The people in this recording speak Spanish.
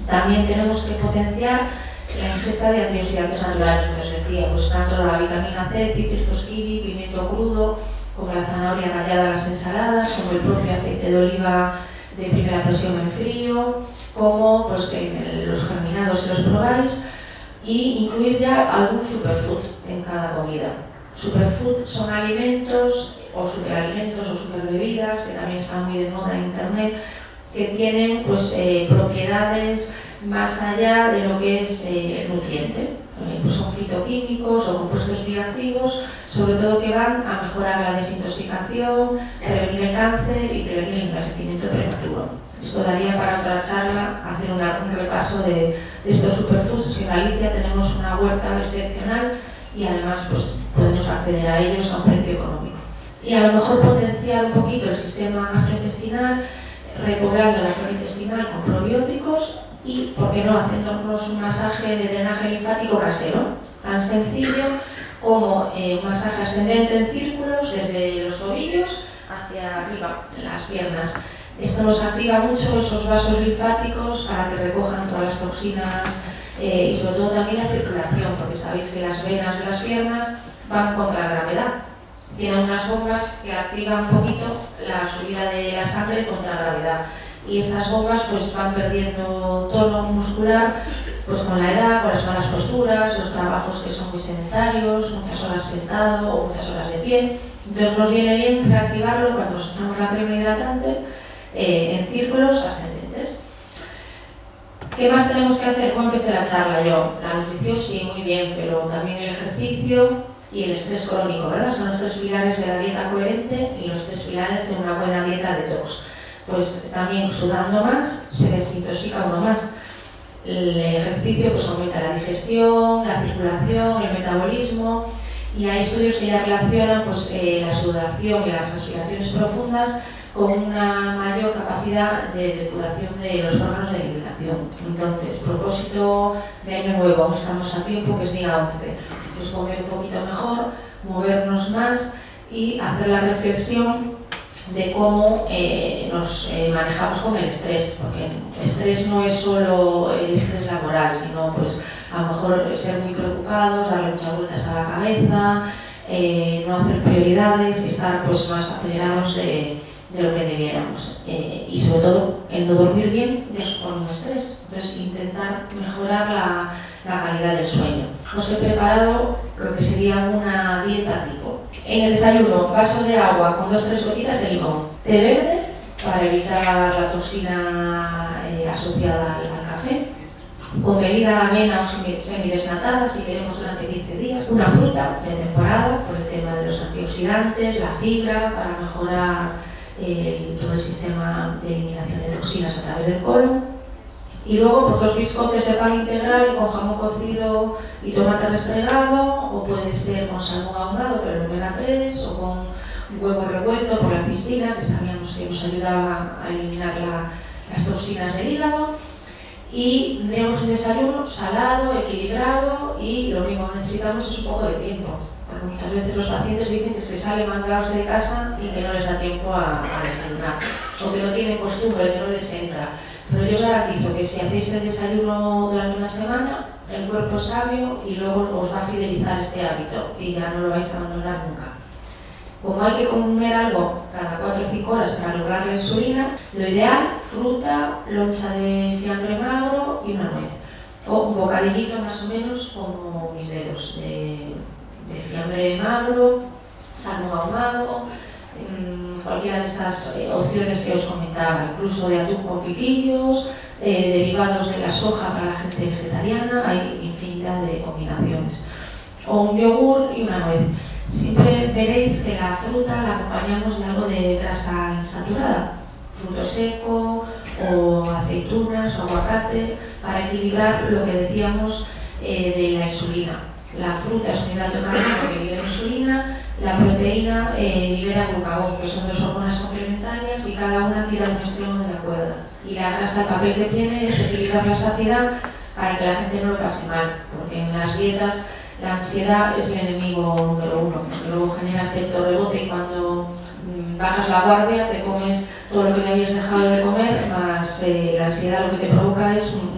También tenemos que potenciar la ingesta de antioxidantes naturales, como os decía, pues tanto la vitamina C, cítricos kiwi, pimiento crudo, como la zanahoria rallada en las ensaladas, como el propio aceite de oliva de primera presión en frío, como pues, en los germinados si los probáis, y incluir ya algún superfood en cada comida. Superfood son alimentos o superalimentos o superbebidas, que también están muy de moda en internet, que tienen pues, propiedades más allá de lo que es el nutriente. Pues son fitoquímicos o compuestos bioactivos, sobre todo que van a mejorar la desintoxicación, prevenir el cáncer y prevenir el envejecimiento prematuro. Esto daría para otra charla hacer un repaso de estos superfoods, que en Galicia tenemos una huerta excepcional y además pues, podemos acceder a ellos a un precio económico. Y a lo mejor potenciar un poquito el sistema gastrointestinal, repoblando la flora intestinal con probióticos y, ¿por qué no?, haciéndonos un masaje de drenaje linfático casero, tan sencillo como un masaje ascendente en círculos desde los tobillos hacia arriba, en las piernas. Esto nos activa mucho esos vasos linfáticos para que recojan todas las toxinas y sobre todo también la circulación, porque sabéis que las venas de las piernas van contra la gravedad. Tienen unas bombas que activan un poquito la subida de la sangre contra la gravedad. Y esas bombas pues van perdiendo tono muscular pues con la edad, con las malas posturas, los trabajos que son muy sedentarios, muchas horas sentado o muchas horas de pie. Entonces nos viene bien reactivarlo cuando nos echamos la crema hidratante en círculos ascendentes. ¿Qué más tenemos que hacer? ¿Cómo empecé la charla yo? La nutrición sí, muy bien, pero también el ejercicio y el estrés crónico, ¿verdad? Son los tres pilares de la dieta coherente y los tres pilares de una buena dieta detox. Pues también sudando más se desintoxica uno más. El ejercicio pues aumenta la digestión, la circulación, el metabolismo, y hay estudios que ya relacionan pues, la sudoración y las respiraciones profundas con una mayor capacidad de depuración de los órganos de eliminación. Entonces, propósito de año nuevo, aún estamos a tiempo, que es día 11, pues comer un poquito mejor, movernos más y hacer la reflexión de cómo nos manejamos con el estrés, porque el estrés no es solo el estrés laboral, sino pues a lo mejor ser muy preocupados, darle muchas vueltas a la cabeza, no hacer prioridades y estar pues más acelerados de lo que debiéramos. Y sobre todo el no dormir bien ya supone un estrés, entonces intentar mejorar la calidad del sueño. Os he preparado lo que sería una dieta tipo. En el desayuno, vaso de agua con 2-3 gotitas de limón, té verde para evitar la toxina asociada al café, con bebida de avena o semidesnatada si queremos durante 15 días, una fruta de temporada por el tema de los antioxidantes, la fibra para mejorar todo el sistema de eliminación de toxinas a través del colon. Y luego por 2 biscotes de pan integral con jamón cocido y tomate restregado, o puede ser con salmón ahumado, pero el omega 3, o con un huevo revuelto por la cistina, que sabíamos que nos ayudaba a eliminar las toxinas del hígado. Y tendríamos un desayuno salado, equilibrado, y lo único que necesitamos es un poco de tiempo. Porque muchas veces los pacientes dicen que se salen mangados de casa y que no les da tiempo a desayunar, o que no tienen costumbre, que no les entra. Pero yo os garantizo que si hacéis el desayuno durante una semana, el cuerpo es sabio y luego os va a fidelizar este hábito y ya no lo vais a abandonar nunca. Como hay que comer algo cada 4 o 5 horas para lograr la insulina, lo ideal, fruta, loncha de fiambre magro y una nuez. O un bocadillito más o menos como mis dedos, de fiambre magro, salmón ahumado, cualquiera de estas opciones que os comentaba, incluso de atún con piquillos, derivados de la soja para la gente vegetariana, hay infinidad de combinaciones. O un yogur y una nuez. Siempre veréis que la fruta la acompañamos de algo de grasa insaturada, fruto seco o aceitunas o aguacate, para equilibrar lo que decíamos de la insulina. La fruta es un hidrato de carbono que libera insulina, la proteína libera glucagón, que son 2 hormonas complementarias y cada una tira de un extremo de la cuerda. Y la grasa, el papel que tiene es equilibrar la saciedad para que la gente no lo pase mal, porque en las dietas la ansiedad es el enemigo número 1, porque luego genera efecto rebote y cuando bajas la guardia te comes todo lo que le habías dejado de comer, más la ansiedad lo que te provoca es un